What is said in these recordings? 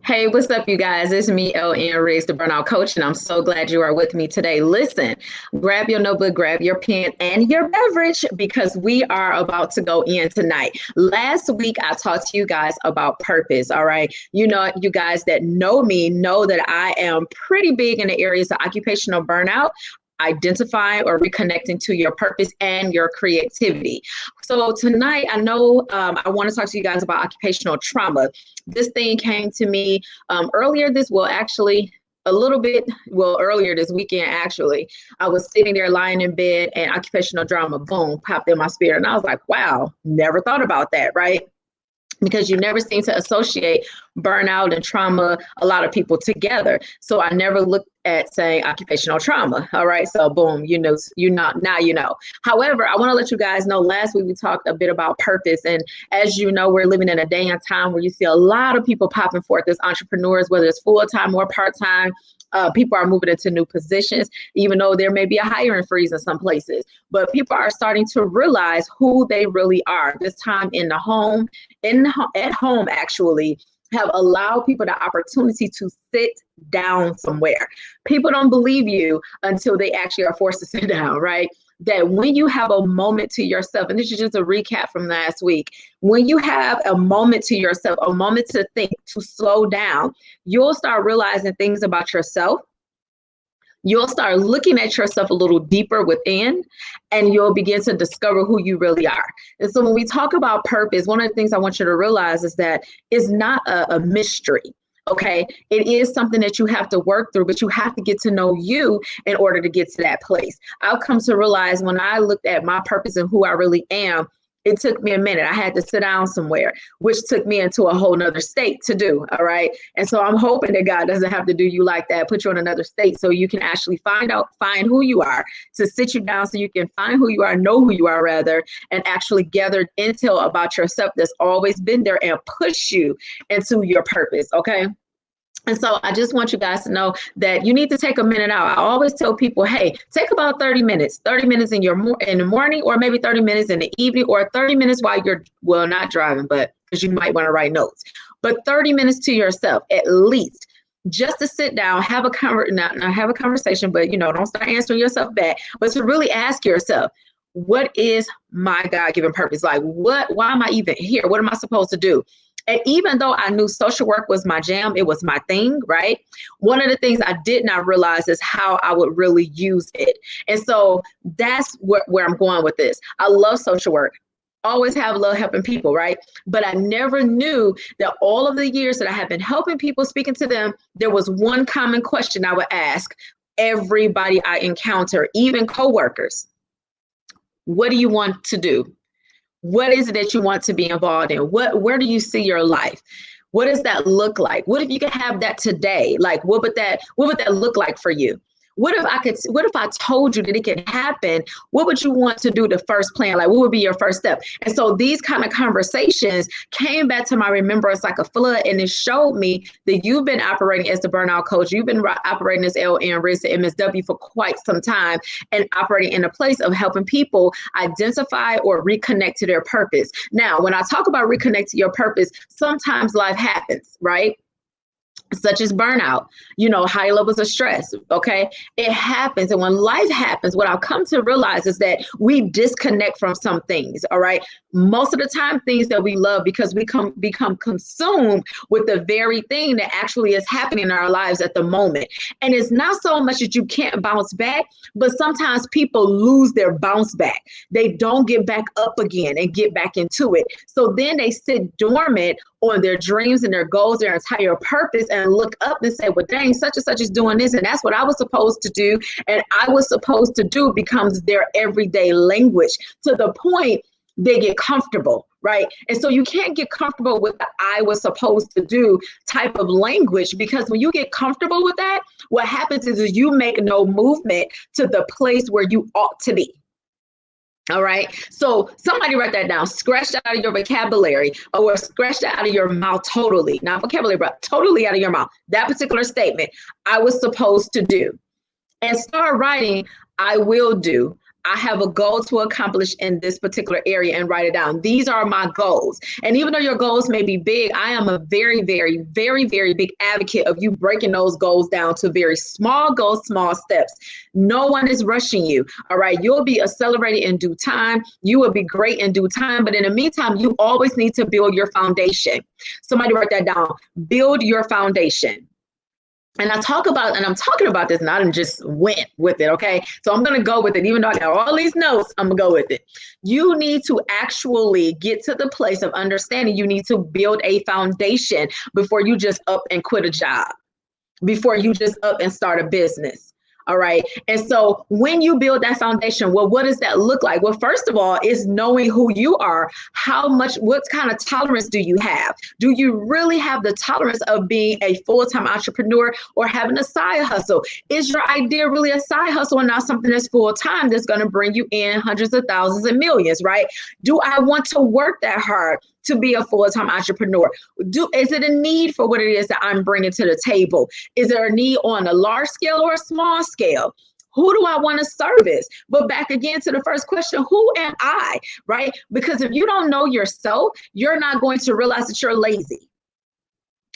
Hey, what's up, you guys? It's me, LN Riggs, the Burnout Coach, and I'm so glad you are with me today. Listen, grab your notebook, grab your pen, and your beverage because we are about to go in tonight. Last week, I talked to you guys about purpose. All right. You know, you guys that know me know that I am pretty big in the areas of occupational burnout, identifying or reconnecting to your purpose and your creativity. So tonight, I know I want to talk to you guys about occupational trauma. This thing came to me earlier this, well, actually, a little bit, well, earlier this weekend, actually. I was sitting there lying in bed and occupational drama, boom, popped in my spirit. And I was like, wow, never thought about that, right? Because you never seem to associate burnout and trauma, a lot of people together. So I never looked at saying occupational trauma. All right. So boom, now you know. However, I want to let you guys know last week we talked a bit about purpose. And as you know, we're living in a day and time where you see a lot of people popping forth as entrepreneurs, whether it's full-time or part-time. People are moving into new positions, even though there may be a hiring freeze in some places. But people are starting to realize who they really are. This time in the home, at home, actually, have allowed people the opportunity to sit down somewhere. People don't believe you until they actually are forced to sit down, right? That when you have a moment to yourself, and this is just a recap from last week, when you have a moment to yourself, a moment to think, to slow down, you'll start realizing things about yourself. You'll start looking at yourself a little deeper within, and you'll begin to discover who you really are. And so when we talk about purpose, one of the things I want you to realize is that it's not a mystery. Okay, it is something that you have to work through, but you have to get to know you in order to get to that place. I've come to realize when I looked at my purpose and who I really am, it took me a minute. I had to sit down somewhere, which took me into a whole nother state to do. All right. And so I'm hoping that God doesn't have to do you like that, put you in another state so you can actually find who you are, to sit you down so you can find who you are, know who you are rather, and actually gather intel about yourself that's always been there and push you into your purpose. Okay. And so I just want you guys to know that you need to take a minute out. I always tell people, hey, take about 30 minutes in in the morning, or maybe 30 minutes in the evening, or 30 minutes while you're, well, not driving, but because you might want to write notes, but 30 minutes to yourself at least, just to sit down, not have a conversation, but don't start answering yourself back, but to really ask yourself, what is my God-given purpose? Like, why am I even here? What am I supposed to do? And even though I knew social work was my jam, it was my thing, right? One of the things I did not realize is how I would really use it. And so that's where I'm going with this. I love social work. Always have love helping people, right? But I never knew that all of the years that I have been helping people, speaking to them, there was one common question I would ask everybody I encounter, even coworkers. What do you want to do? What is it that you want to be involved in? Where do you see your life? What does that look like? What if you could have that today? Like, what would that look like for you? What if I told you that it could happen? What would you want to do the first plan? Like, what would be your first step? And so these kind of conversations came back to my remembrance like a flood, and it showed me that you've been operating as the burnout coach. You've been operating as LN Riggs at MSW for quite some time, and operating in a place of helping people identify or reconnect to their purpose. Now, when I talk about reconnect to your purpose, sometimes life happens, right? Such as burnout, high levels of stress. Okay. It happens. And when life happens, what I've come to realize is that we disconnect from some things. All right. Most of the time, things that we love, because we become consumed with the very thing that actually is happening in our lives at the moment. And it's not so much that you can't bounce back, but sometimes people lose their bounce back. They don't get back up again and get back into it. So then they sit dormant on their dreams and their goals, their entire purpose, and look up and say, well, dang, such and such is doing this, and that's what I was supposed to do, and I was supposed to do, becomes their everyday language, to the point they get comfortable, right? And so you can't get comfortable with the I was supposed to do type of language, because when you get comfortable with that, what happens is you make no movement to the place where you ought to be. All right. So somebody write that down, scratch that out of your vocabulary, or scratch that out of your mouth totally. Not vocabulary, but totally out of your mouth. That particular statement, I was supposed to do. And start writing, I will do, I have a goal to accomplish in this particular area and write it down. These are my goals. And even though your goals may be big, I am a very, very, very, very big advocate of you breaking those goals down to very small goals, small steps. No one is rushing you. All right. You'll be accelerated in due time. You will be great in due time. But in the meantime, you always need to build your foundation. Somebody write that down. Build your foundation. And I'm talking about this, and I didn't just went with it, okay? So I'm going to go with it. Even though I got all these notes, I'm going to go with it. You need to actually get to the place of understanding you need to build a foundation before you just up and quit a job, before you just up and start a business. All right. And so when you build that foundation, well, what does that look like? Well, first of all, is knowing who you are. What kind of tolerance do you have? Do you really have the tolerance of being a full-time entrepreneur or having a side hustle? Is your idea really a side hustle and not something that's full-time that's going to bring you in hundreds of thousands and millions, right? Do I want to work that hard to be a full-time entrepreneur? Is it a need for what it is that I'm bringing to the table? Is there a need on a large scale or a small scale? Who do I want to service? But back again to the first question, who am I, right? Because if you don't know yourself, you're not going to realize that you're lazy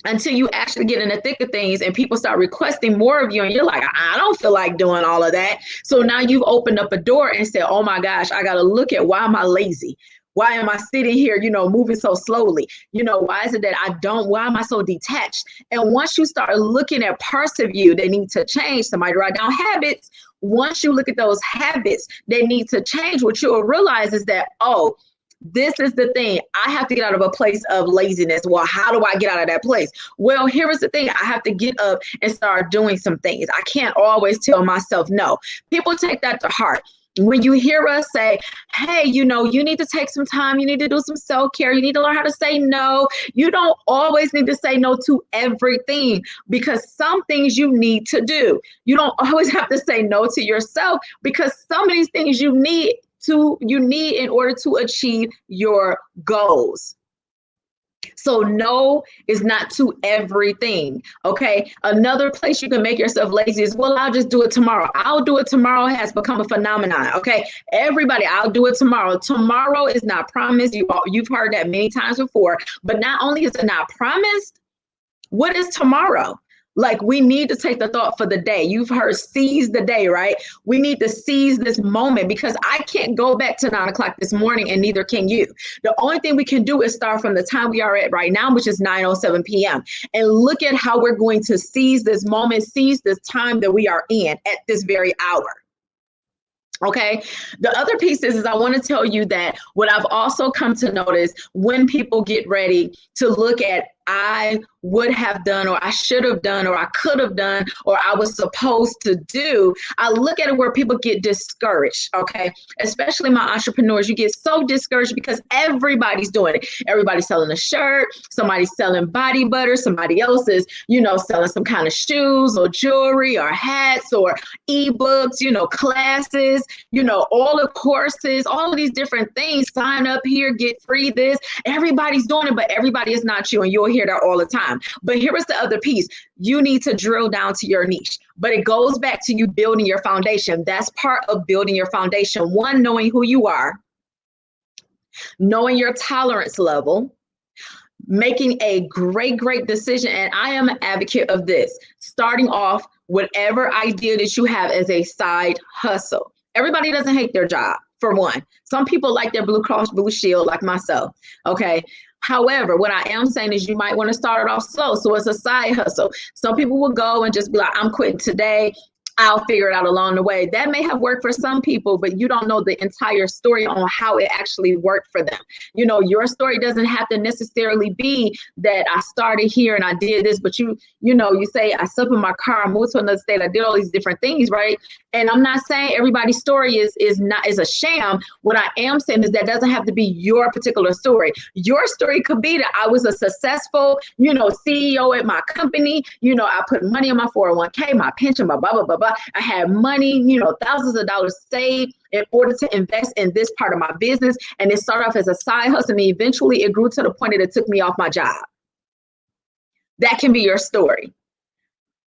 until you actually get in the thick of things and people start requesting more of you. And you're like, I don't feel like doing all of that. So now you've opened up a door and said, oh my gosh, I got to look at why am I lazy? Why am I sitting here, moving so slowly? Why is it that why am I so detached? And once you start looking at parts of you that need to change, somebody write down habits. Once you look at those habits that need to change, what you'll realize is that, oh, this is the thing. I have to get out of a place of laziness. Well, how do I get out of that place? Well, here is the thing. I have to get up and start doing some things. I can't always tell myself no. People take that to heart. When you hear us say, hey, you need to take some time, you need to do some self-care, you need to learn how to say no. You don't always need to say no to everything, because some things you need to do. You don't always have to say no to yourself, because some of these things you need in order to achieve your goals. So no is not to everything, okay? Another place you can make yourself lazy is, well, I'll just do it tomorrow. I'll do it tomorrow has become a phenomenon, okay? Everybody, I'll do it tomorrow. Tomorrow is not promised. You've heard that many times before, but not only is it not promised, what is tomorrow? Like, we need to take the thought for the day. You've heard seize the day, right? We need to seize this moment, because I can't go back to 9 o'clock this morning, and neither can you. The only thing we can do is start from the time we are at right now, which is 9:07 p.m. and look at how we're going to seize this moment, seize this time that we are in at this very hour. Okay. The other piece is I want to tell you that what I've also come to notice when people get ready to look at I would have done, or I should have done, or I could have done, or I was supposed to do, I look at it where people get discouraged, okay? Especially my entrepreneurs, you get so discouraged because everybody's doing it. Everybody's selling a shirt, somebody's selling body butter, somebody else is, selling some kind of shoes or jewelry or hats or ebooks, classes, all the courses, all of these different things. Sign up here, get free this. Everybody's doing it, but everybody is not you, and you'll hear that all the time. But here is the other piece. You need to drill down to your niche, but it goes back to you building your foundation. That's part of building your foundation. One, knowing who you are, knowing your tolerance level, making a great decision. And I am an advocate of this, starting off whatever idea that you have as a side hustle. Everybody doesn't hate their job, for one. Some people like their Blue Cross Blue Shield, like myself, okay? However, what I am saying is you might want to start it off slow. So it's a side hustle. Some people will go and just be like, I'm quitting today. I'll figure it out along the way. That may have worked for some people, but you don't know the entire story on how it actually worked for them. Your story doesn't have to necessarily be that I started here and I did this, but you say I slept in my car, I moved to another state, I did all these different things, right? And I'm not saying everybody's story is a sham. What I am saying is that doesn't have to be your particular story. Your story could be that I was a successful, CEO at my company. I put money in my 401k, my pension, blah, blah, blah, blah, blah. I had money, thousands of dollars saved in order to invest in this part of my business. And it started off as a side hustle, and eventually it grew to the point that it took me off my job. That can be your story.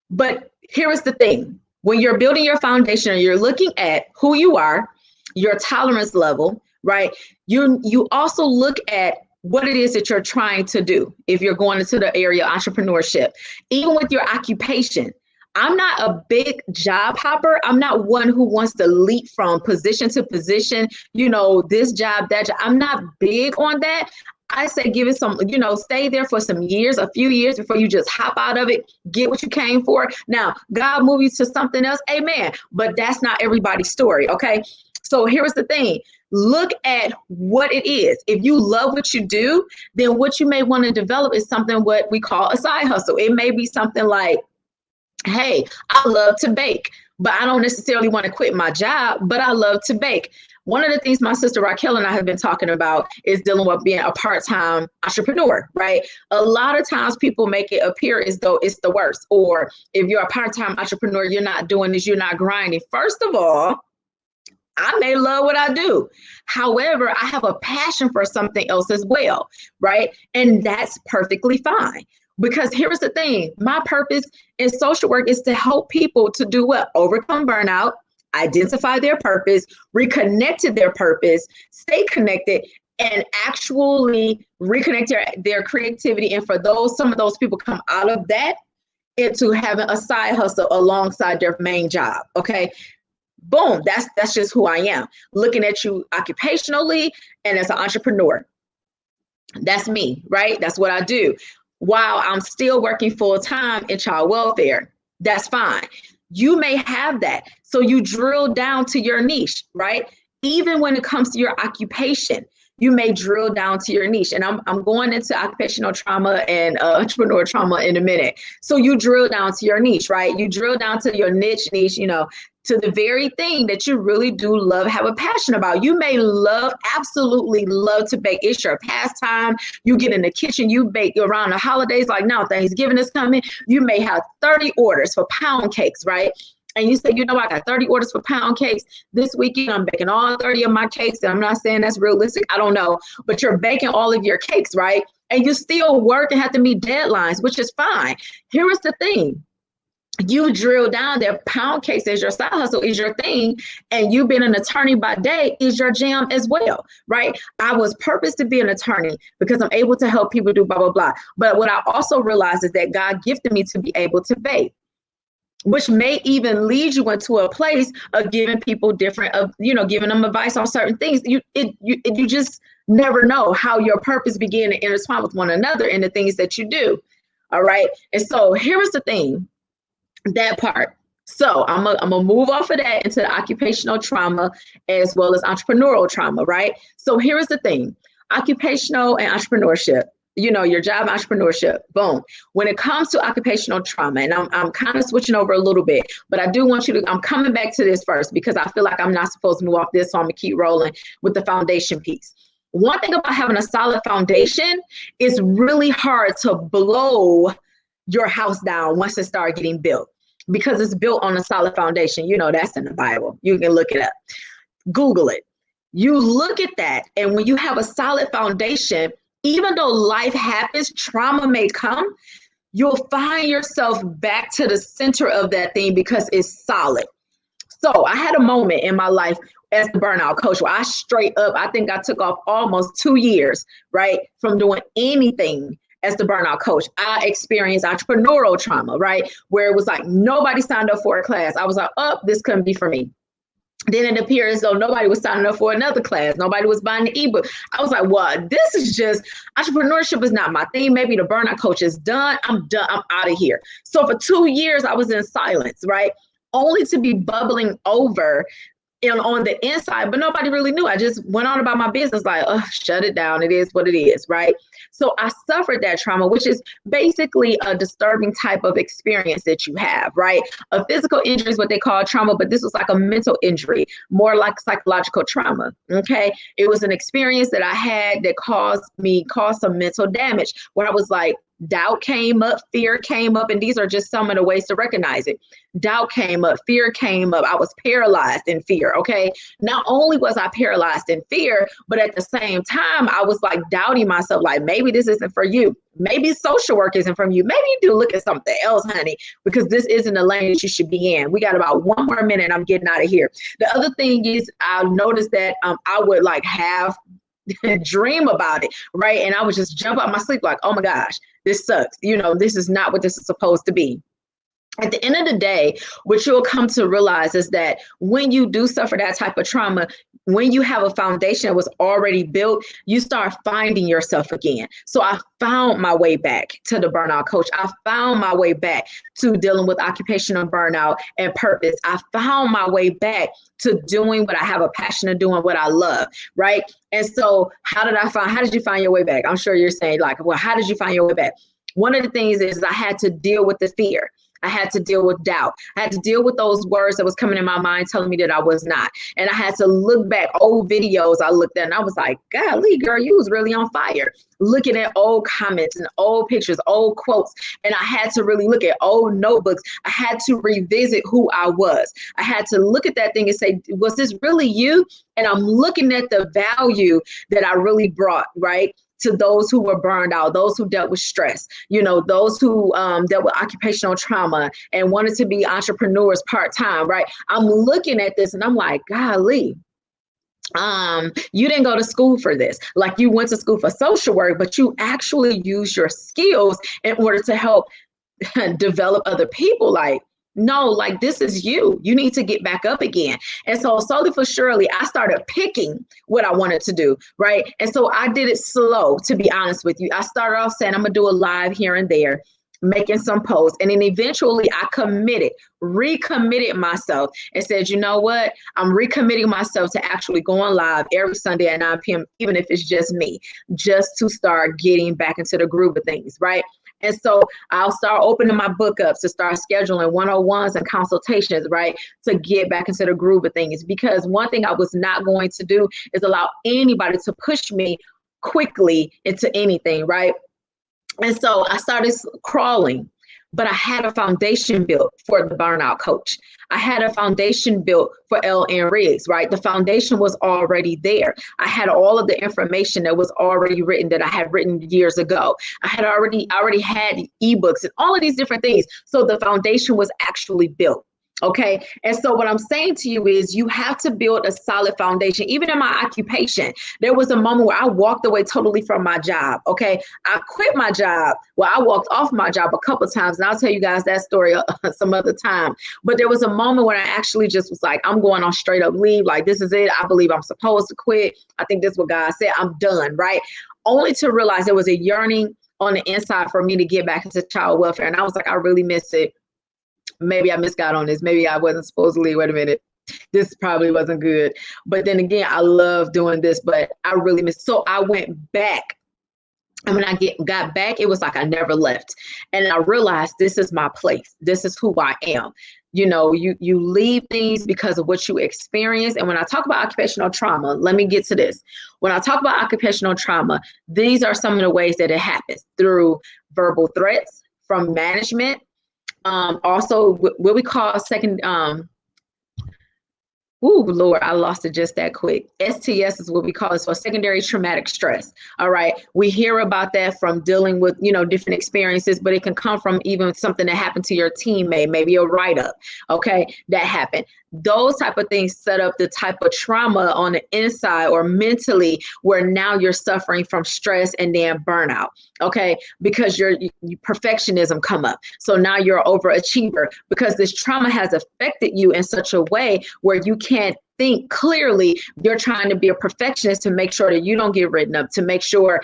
But here is the thing. When you're building your foundation and you're looking at who you are, your tolerance level, right? You also look at what it is that you're trying to do if you're going into the area of entrepreneurship, even with your occupation. I'm not a big job hopper. I'm not one who wants to leap from position to position, this job, that job. I'm not big on that. I say give it some, stay there for some years, a few years before you just hop out of it, get what you came for. Now, God move you to something else, amen. But that's not everybody's story, okay? So here's the thing. Look at what it is. If you love what you do, then what you may want to develop is something what we call a side hustle. It may be something like, hey, I love to bake, but I don't necessarily want to quit my job, but I love to bake. One of the things my sister Raquel and I have been talking about is dealing with being a part-time entrepreneur, right? A lot of times people make it appear as though it's the worst, or if you're a part-time entrepreneur, you're not doing this, you're not grinding. First of all, I may love what I do. However, I have a passion for something else as well, right? And that's perfectly fine. Because here's the thing, my purpose in social work is to help people to do what? Overcome burnout, identify their purpose, reconnect to their purpose, stay connected, and actually reconnect their creativity. And for some of those people come out of that into having a side hustle alongside their main job, okay? Boom, that's just who I am. Looking at you occupationally and as an entrepreneur. That's me, right? That's what I do. While I'm still working full time in child welfare, that's fine. You may have that. So you drill down to your niche, right? Even when it comes to your occupation, you may drill down to your niche. And I'm going into occupational trauma and entrepreneur trauma in a minute. So you drill down to your niche, right? You drill down to your niche, to the very thing that you really do love, have a passion about. You may absolutely love to bake. It's your pastime. You get in the kitchen, you bake around the holidays, like now Thanksgiving is coming. You may have 30 orders for pound cakes, right? And you say, I got 30 orders for pound cakes. This weekend, I'm baking all 30 of my cakes. And I'm not saying that's realistic. I don't know. But you're baking all of your cakes, right? And you still work and have to meet deadlines, which is fine. Here is the thing. You drill down that pound cakes as your side hustle is your thing, and you being an attorney by day is your jam as well, right? I was purposed to be an attorney because I'm able to help people do blah, blah, blah. But what I also realized is that God gifted me to be able to bake, which may even lead you into a place of giving people giving them advice on certain things. You just never know how your purpose begin to intertwine with one another in the things that you do. All right. And so here's the thing. That part. So I'm gonna move off of that into the occupational trauma as well as entrepreneurial trauma, right? So here is the thing, occupational and entrepreneurship, your job entrepreneurship, boom. When it comes to occupational trauma, and I'm kind of switching over a little bit, but I do want I'm coming back to this first because I feel like I'm not supposed to move off this, so I'm gonna keep rolling with the foundation piece. One thing about having a solid foundation is really hard to blow your house down once it starts getting built, because it's built on a solid foundation. That's in the Bible. You can look it up. Google it. You look at that. And when you have a solid foundation, even though life happens, trauma may come, you'll find yourself back to the center of that thing because it's solid. So I had a moment in my life as the burnout coach where I straight up, I think I took off almost 2 years, right, from doing anything. As the burnout coach, I experienced entrepreneurial trauma, right? Where it was like nobody signed up for a class. I was like, this couldn't be for me. Then it appeared as though nobody was signing up for another class. Nobody was buying the ebook. I was like, well, this is just, entrepreneurship is not my thing. Maybe the burnout coach is done. I'm done. I'm out of here. So for 2 years, I was in silence, right? Only to be bubbling over on the inside, but nobody really knew. I just went on about my business like, shut it down. It is what it is, right? So I suffered that trauma, which is basically a disturbing type of experience that you have, right? A physical injury is what they call trauma, but this was like a mental injury, more like psychological trauma, okay? It was an experience that I had that caused some mental damage where I was like, Doubt came up, fear came up, and these are just some of the ways to recognize it. Doubt came up, fear came up. I was paralyzed in fear, okay? Not only was I paralyzed in fear, but at the same time, I was like doubting myself, like maybe this isn't for you. Maybe social work isn't from you. Maybe you do look at something else, honey, because this isn't the lane that you should be in. We got about one more minute and I'm getting out of here. The other thing is I noticed that I would like have dream about it, right? And I would just jump out my sleep like, oh my gosh, this sucks. This is not what this is supposed to be. At the end of the day, what you'll come to realize is that when you do suffer that type of trauma, when you have a foundation that was already built, you start finding yourself again. So I found my way back to the burnout coach. I found my way back to dealing with occupational burnout and purpose. I found my way back to doing what I have a passion of doing, what I love, right? And so how did you find your way back? I'm sure you're saying like, well, how did you find your way back? One of the things is I had to deal with the fear. I had to deal with doubt. I had to deal with those words that was coming in my mind telling me that I was not. And I had to look back old videos I looked at and I was like, golly, girl, you was really on fire. Looking at old comments and old pictures, old quotes. And I had to really look at old notebooks. I had to revisit who I was. I had to look at that thing and say, was this really you? And I'm looking at the value that I really brought, right? To those who were burned out, those who dealt with stress, those who dealt with occupational trauma and wanted to be entrepreneurs part-time, right? I'm looking at this and I'm like, golly, you didn't go to school for this. Like you went to school for social work, but you actually use your skills in order to help develop other people. Like, no, like this is you. You need to get back up again. And so slowly but surely, I started picking what I wanted to do, right? And so I did it slow, to be honest with you. I started off saying I'm gonna do a live here and there, making some posts. And then eventually I recommitted myself and said, you know what? I'm recommitting myself to actually going live every Sunday at 9 p.m., even if it's just me, just to start getting back into the groove of things, right? And so I'll start opening my book up to start scheduling 101s and consultations, right? To get back into the groove of things. Because one thing I was not going to do is allow anybody to push me quickly into anything, right? And so I started crawling, but I had a foundation built for the burnout coach. I had a foundation built for LN Riggs, right? The foundation was already there. I had all of the information that was already written that I had written years ago. I already had ebooks and all of these different things. So the foundation was actually built. Okay. And so what I'm saying to you is you have to build a solid foundation. Even in my occupation, there was a moment where I walked away totally from my job. Okay. I quit my job. Well, I walked off my job a couple of times, and I'll tell you guys that story some other time. But there was a moment when I actually just was like, I'm going on straight up leave. Like, this is it. I believe I'm supposed to quit. I think this is what God said. I'm done. Right. Only to realize there was a yearning on the inside for me to get back into child welfare. And I was like, I really miss it. Maybe I misgot on this. Maybe I wasn't supposed to leave. Wait a minute. This probably wasn't good. But then again, I love doing this, but I really missed. So I went back. And when I got back, it was like I never left. And I realized this is my place. This is who I am. You leave things because of what you experience. And when I talk about occupational trauma, let me get to this. When I talk about occupational trauma, these are some of the ways that it happens: through verbal threats from management. Also, what we call second, Lord, I lost it just that quick. STS is what we call it, so secondary traumatic stress. All right. We hear about that from dealing with, different experiences, but it can come from even something that happened to your teammate, maybe a write-up. Okay. That happened. Those type of things set up the type of trauma on the inside or mentally where now you're suffering from stress and then burnout. Okay. Because your perfectionism come up. So now you're an overachiever because this trauma has affected you in such a way where you can't think clearly. You're trying to be a perfectionist to make sure that you don't get written up, to make sure,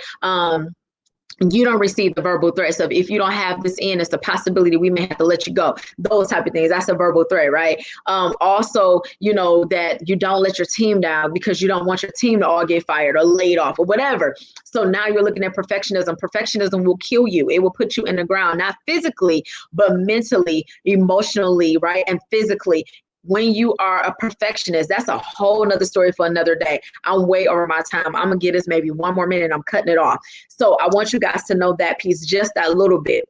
you don't receive the verbal threats of, if you don't have this in, it's a possibility we may have to let you go. Those type of things. That's a verbal threat, right? Also, that you don't let your team down because you don't want your team to all get fired or laid off or whatever. So now you're looking at perfectionism. Perfectionism will kill you. It will put you in the ground, not physically, but mentally, emotionally, right? And physically. when you are a perfectionist, that's a whole nother story for another day. I'm way over my time. I'm gonna get this maybe one more minute. I'm cutting it off. So I want you guys to know that piece, just that little bit.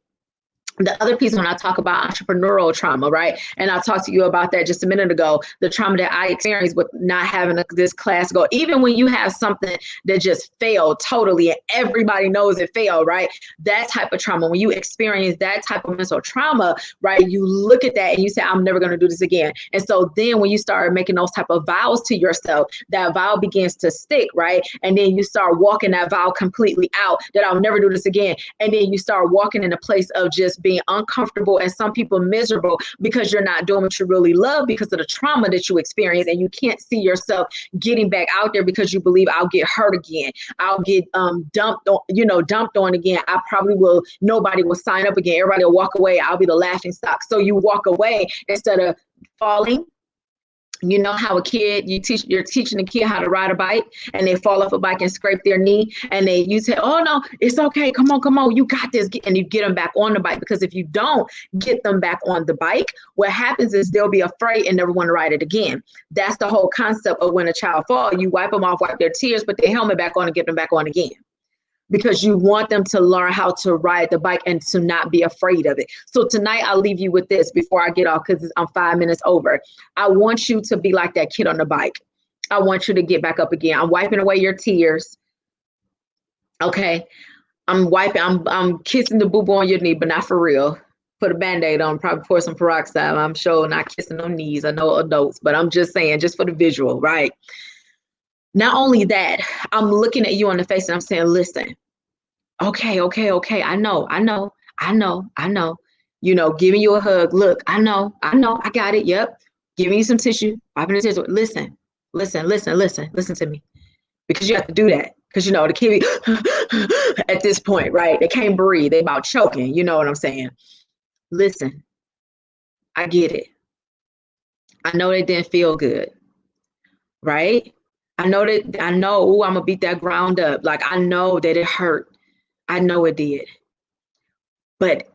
The other piece, when I talk about entrepreneurial trauma, right? And I talked to you about that just a minute ago, the trauma that I experienced with not having this class go, even when you have something that just failed totally and everybody knows it failed, right? That type of trauma, when you experience that type of mental trauma, right? You look at that and you say, I'm never going to do this again. And so then when you start making those type of vows to yourself, that vow begins to stick, right? And then you start walking that vow completely out, that I'll never do this again. And then you start walking in a place of just being uncomfortable, and some people miserable, because you're not doing what you really love because of the trauma that you experience, and you can't see yourself getting back out there because you believe, I'll get hurt again, I'll get dumped on again, I probably will, nobody will sign up again, everybody will walk away, I'll be the laughing stock. So you walk away instead of falling. You know how you're teaching a kid how to ride a bike, and they fall off a bike and scrape their knee, and you say, oh no, it's okay, come on, you got this, and you get them back on the bike. Because if you don't get them back on the bike, what happens is they'll be afraid and never want to ride it again. That's the whole concept of when a child falls, you wipe them off, wipe their tears, put their helmet back on and get them back on again, because you want them to learn how to ride the bike and to not be afraid of it. So tonight I'll leave you with this before I get off, because I'm 5 minutes over. I want you to be like that kid on the bike. I want you to get back up again. I'm wiping away your tears. Okay. I'm kissing the boo-boo on your knee, but not for real. Put a Band-Aid on, probably pour some peroxide. I'm sure not kissing no knees. I know adults, but I'm just saying, just for the visual, right? Not only that, I'm looking at you on the face and I'm saying, listen, okay. I know. Giving you a hug. Look, I know. I got it. Yep. Giving you some tissue. Wiping the tears. Listen to me. Because you have to do that. Because, the kid at this point, right? They can't breathe. They about choking. You know what I'm saying? Listen, I get it. I know they didn't feel good. Right? I know, I'm going to beat that ground up. Like, I know that it hurt. I know it did. But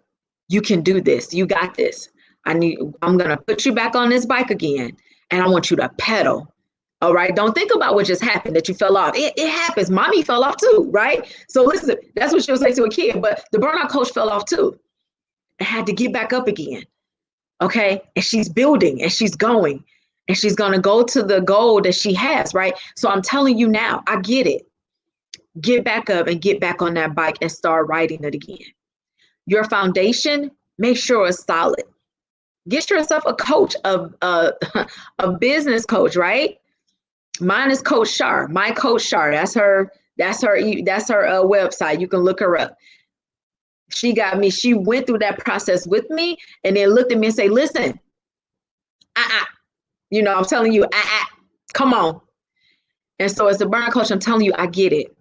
you can do this. You got this. I'm going to put you back on this bike again, and I want you to pedal. All right? Don't think about what just happened, that you fell off. It happens. Mommy fell off too, right? So listen, that's what she'll say to a kid. But the burnout coach fell off too and had to get back up again. Okay? And she's building and she's going. And she's going to go to the goal that she has, right? So I'm telling you now, I get it. Get back up and get back on that bike and start riding it again. Your foundation, make sure it's solid. Get yourself a coach, a business coach, right? Mine is Coach Shar. My Coach Shar. That's her website. You can look her up. She got me. She went through that process with me, and then looked at me and say, "Listen, I'm telling you, come on." And so as a burnout coach, I'm telling you, I get it.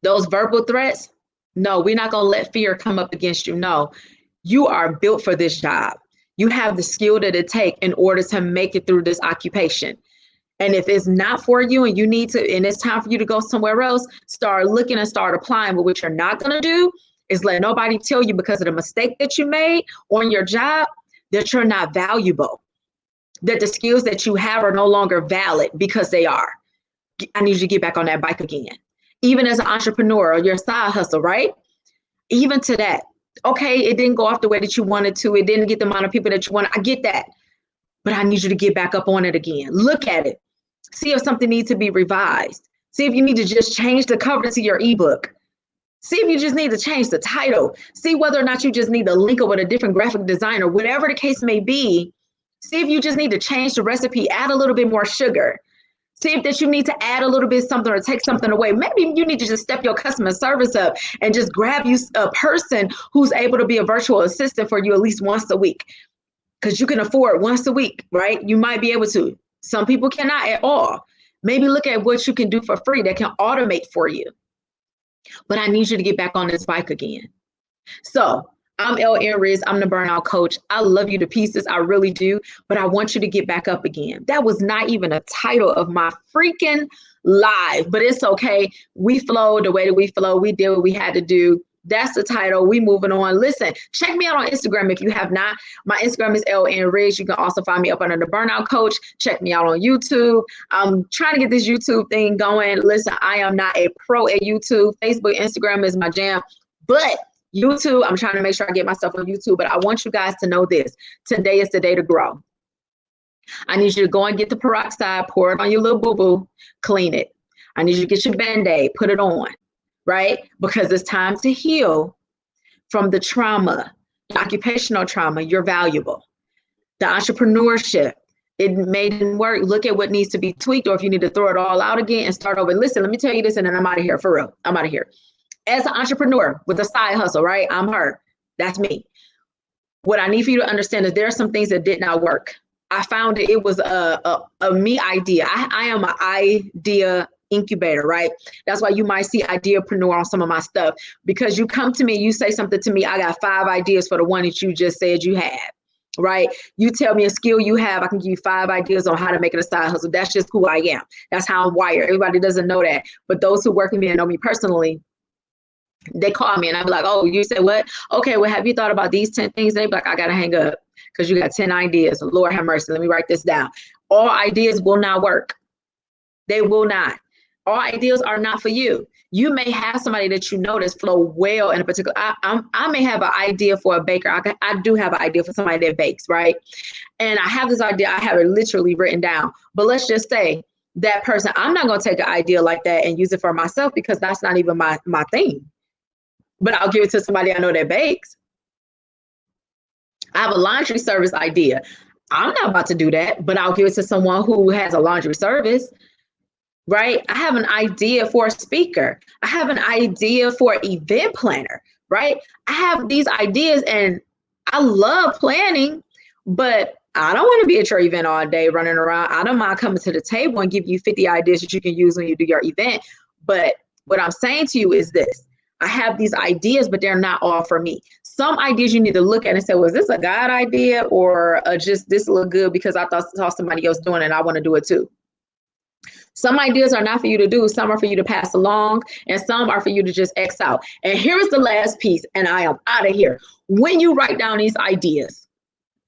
Those verbal threats, no, we're not going to let fear come up against you. No, you are built for this job. You have the skill that it takes in order to make it through this occupation. And if it's not for you and you need to, and it's time for you to go somewhere else, start looking and start applying. But what you're not going to do is let nobody tell you, because of the mistake that you made on your job, that you're not valuable, that the skills that you have are no longer valid, because they are. I need you to get back on that bike again. Even as an entrepreneur or your side hustle, right? Even to that. Okay, it didn't go off the way that you wanted to. It didn't get the amount of people that you wanted. I get that. But I need you to get back up on it again. Look at it. See if something needs to be revised. See if you need to just change the cover to your ebook. See if you just need to change the title. See whether or not you just need to link it with a different graphic designer, whatever the case may be. See if you just need to change the recipe, add a little bit more sugar. See if that you need to add a little bit something or take something away. Maybe you need to just step your customer service up and just grab you a person who's able to be a virtual assistant for you at least once a week, because you can afford once a week, right? You might be able to. Some people cannot at all. Maybe look at what you can do for free that can automate for you. But I need you to get back on this bike again. So I'm L.N. Riz. I'm the burnout coach. I love you to pieces. I really do. But I want you to get back up again. That was not even a title of my freaking live, but it's okay. We flowed the way that we flow. We did what we had to do. That's the title. We moving on. Listen, check me out on Instagram if you have not. My Instagram is LN Riggs. You can also find me up under the Burnout Coach. Check me out on YouTube. I'm trying to get this YouTube thing going. Listen, I am not a pro at YouTube. Facebook, Instagram is my jam. But YouTube, I'm trying to make sure I get myself on YouTube. But I want you guys to know this. Today is the day to grow. I need you to go and get the peroxide, pour it on your little boo-boo, clean it. I need you to get your Band-Aid, put it on, right? Because it's time to heal from the trauma, the occupational trauma. You're valuable. The entrepreneurship, it didn't work. Look at what needs to be tweaked, or if you need to throw it all out again and start over. Listen, let me tell you this, and then I'm out of here, for real. I'm out of here. As an entrepreneur with a side hustle, right? I'm her. That's me. What I need for you to understand is there are some things that did not work. I found it was a me idea. I am an idea incubator, right? That's why you might see ideapreneur on some of my stuff, because you come to me, you say something to me, I got 5 ideas for the one that you just said you had, right? You tell me a skill you have, I can give you 5 ideas on how to make it a side hustle. That's just who I am. That's how I'm wired. Everybody doesn't know that, but those who work with me and know me personally, they call me and I'll be like, oh, you said what? Okay, well, have you thought about these 10 things? They'd be like, I got to hang up because you got 10 ideas. Lord have mercy. Let me write this down. All ideas will not work. They will not. All ideas are not for you. You may have somebody that you know that's flow well in a particular, I may have an idea for a baker. I do have an idea for somebody that bakes, right? And I have this idea, I have it literally written down. But let's just say that person, I'm not going to take an idea like that and use it for myself because that's not even my thing. But I'll give it to somebody I know that bakes. I have a laundry service idea. I'm not about to do that, but I'll give it to someone who has a laundry service, right? I have an idea for a speaker. I have an idea for an event planner, right? I have these ideas and I love planning, but I don't want to be at your event all day running around. I don't mind coming to the table and give you 50 ideas that you can use when you do your event. But what I'm saying to you is this. I have these ideas, but they're not all for me. Some ideas you need to look at and say, was this a God idea or just this look good because I saw somebody else doing it and I want to do it too? Some ideas are not for you to do. Some are for you to pass along and some are for you to just X out. And here's the last piece, and I am out of here. When you write down these ideas,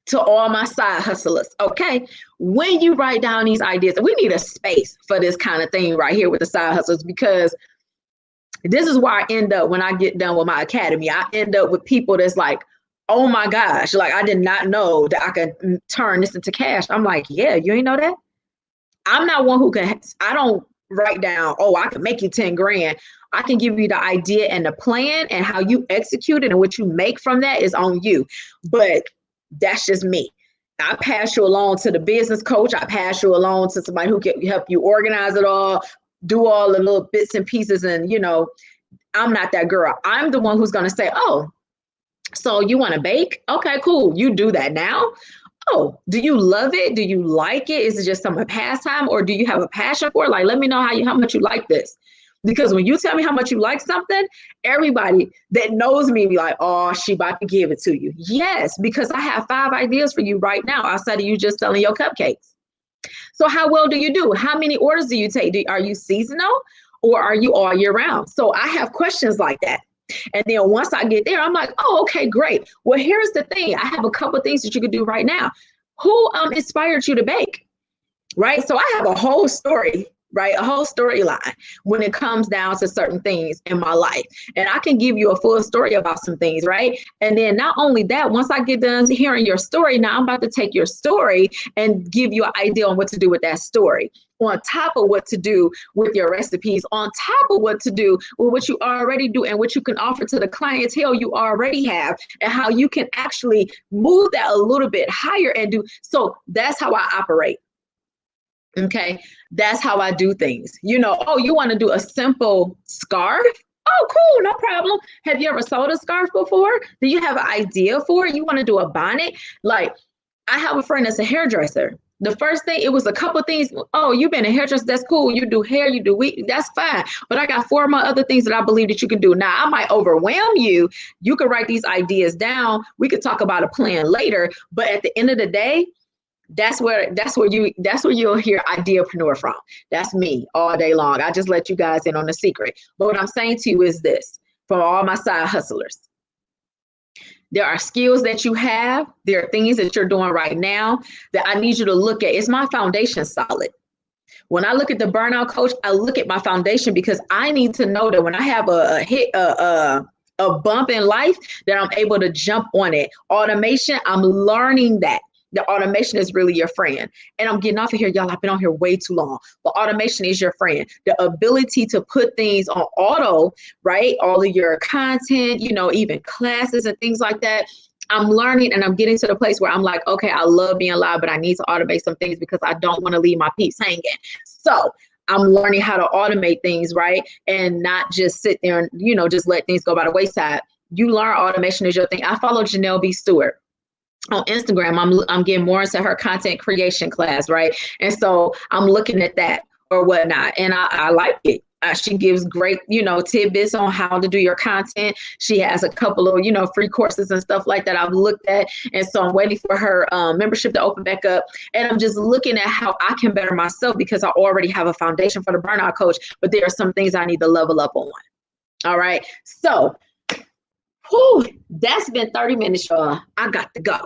to all my side hustlers, okay? When you write down these ideas, we need a space for this kind of thing right here with the side hustlers, because this is where I end up when I get done with my academy. I end up with people that's like, oh my gosh, like I did not know that I could turn this into cash. I'm like, yeah, you ain't know that? I'm not one who can, I don't write down, oh, I can make you 10 grand. I can give you the idea and the plan, and how you execute it and what you make from that is on you. But that's just me. I pass you along to the business coach. I pass you along to somebody who can help you organize it all, do all the little bits and pieces. And, you know, I'm not that girl. I'm the one who's going to say, oh, so you want to bake? Okay, cool. You do that now. Oh, do you love it? Do you like it? Is it just some pastime, or do you have a passion for it? Like, let me know how much you like this. Because when you tell me how much you like something, everybody that knows me be like, oh, she about to give it to you. Yes, because I have 5 ideas for you right now outside of you just selling your cupcakes. So how well do you do? How many orders do you take? Are you seasonal or are you all year round? So I have questions like that. And then once I get there, I'm like, oh, okay, great. Well, here's the thing. I have a couple of things that you could do right now. Who inspired you to bake? Right? So I have a whole story, right? A whole storyline when it comes down to certain things in my life. And I can give you a full story about some things, right? And then not only that, once I get done hearing your story, now I'm about to take your story and give you an idea on what to do with that story, on top of what to do with your recipes, on top of what to do with what you already do and what you can offer to the clientele you already have, and how you can actually move that a little bit higher and do. So that's how I operate. Okay, that's how I do things. You know, oh, you want to do a simple scarf? Oh, cool, no problem. Have you ever sold a scarf before? Do you have an idea for it? You want to do a bonnet? Like, I have a friend that's a hairdresser. The first thing, it was a couple of things. Oh, you've been a hairdresser. That's cool. You do hair, you do wig. That's fine. But I got 4 more other things that I believe that you can do. Now, I might overwhelm you. You can write these ideas down. We could talk about a plan later. But at the end of the day, that's where you'll hear ideapreneur from. That's me all day long. I just let you guys in on the secret. But what I'm saying to you is this. for all my side hustlers. There are skills that you have. There are things that you're doing right now that I need you to look at. Is my foundation solid? When I look at the burnout coach, I look at my foundation because I need to know that when I have a bump in life, that I'm able to jump on it. Automation, I'm learning that. The automation is really your friend. And I'm getting off of here, y'all. I've been on here way too long. But automation is your friend. The ability to put things on auto, right? All of your content, even classes and things like that. I'm learning and I'm getting to the place where I'm like, okay, I love being live, but I need to automate some things because I don't want to leave my peeps hanging. So I'm learning how to automate things, right? And not just sit there and, just let things go by the wayside. You learn automation is your thing. I follow Janelle B. Stewart on Instagram. I'm getting more into her content creation class, right? And so I'm looking at that or whatnot, and I like it. She gives great, tidbits on how to do your content. She has a couple of, free courses and stuff like that I've looked at. And so I'm waiting for her membership to open back up. And I'm just looking at how I can better myself because I already have a foundation for the burnout coach, but there are some things I need to level up on. All right. So that's been 30 minutes, y'all. I got to go.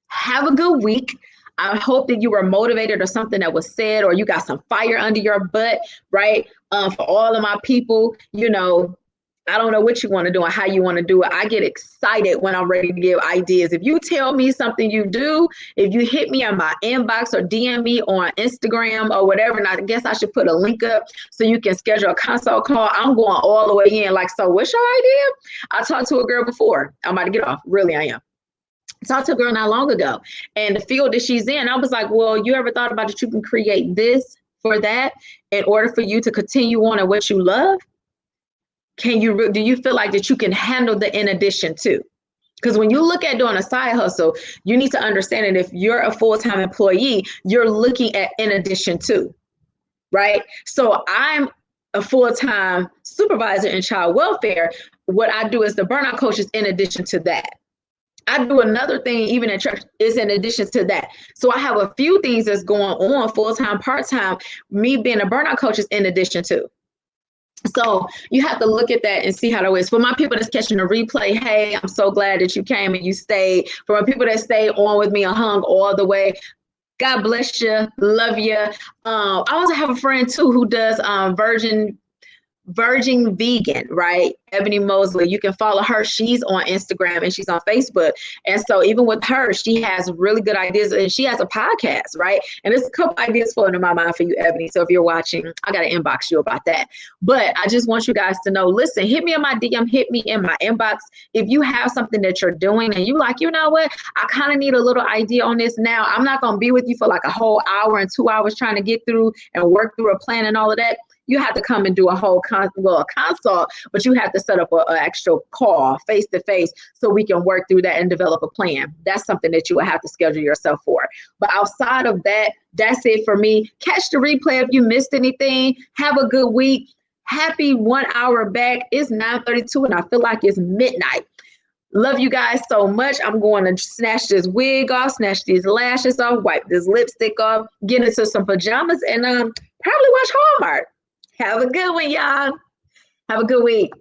Have a good week. I hope that you were motivated or something that was said, or you got some fire under your butt, right? For all of my people, I don't know what you want to do and how you want to do it. I get excited when I'm ready to give ideas. If you tell me something you do, if you hit me on my inbox or DM me on Instagram or whatever, and I guess I should put a link up so you can schedule a consult call. I'm going all the way in. Like, so what's your idea? I talked to a girl before. I'm about to get off. Really, I am. Talked to a girl not long ago, and the field that she's in, I was like, well, you ever thought about that you can create this for that in order for you to continue on at what you love? Do you feel like that you can handle the in addition to? Because when you look at doing a side hustle, you need to understand that if you're a full-time employee, you're looking at in addition to, right? So I'm a full-time supervisor in child welfare. What I do as the burnout coach is in addition to that. I do another thing even at church is in addition to that. So I have a few things that's going on full-time, part-time. Me being a burnout coach is in addition to. So you have to look at that and see how that is. For my people that's catching the replay, hey, I'm so glad that you came and you stayed. For my people that stayed on with me and hung all the way, God bless you, love you. I also have a friend too who does Virgin Vegan, right? Ebony Mosley. You can follow her. She's on Instagram and she's on Facebook. And so even with her, she has really good ideas and she has a podcast, right? And there's a couple ideas floating in my mind for you, Ebony. So if you're watching, I got to inbox you about that. But I just want you guys to know, listen, hit me in my DM, hit me in my inbox. If you have something that you're doing and you like, you know what, I kind of need a little idea on this now. I'm not going to be with you for like a whole hour and 2 hours trying to get through and work through a plan and all of that. You have to come and do a whole consult, but you have to set up an actual call face to face so we can work through that and develop a plan. That's something that you will have to schedule yourself for. But outside of that, that's it for me. Catch the replay if you missed anything. Have a good week. Happy 1 hour back. It's 9:32 and I feel like it's midnight. Love you guys so much. I'm going to snatch this wig off, snatch these lashes off, wipe this lipstick off, get into some pajamas, and probably watch Hallmark. Have a good one, y'all. Have a good week.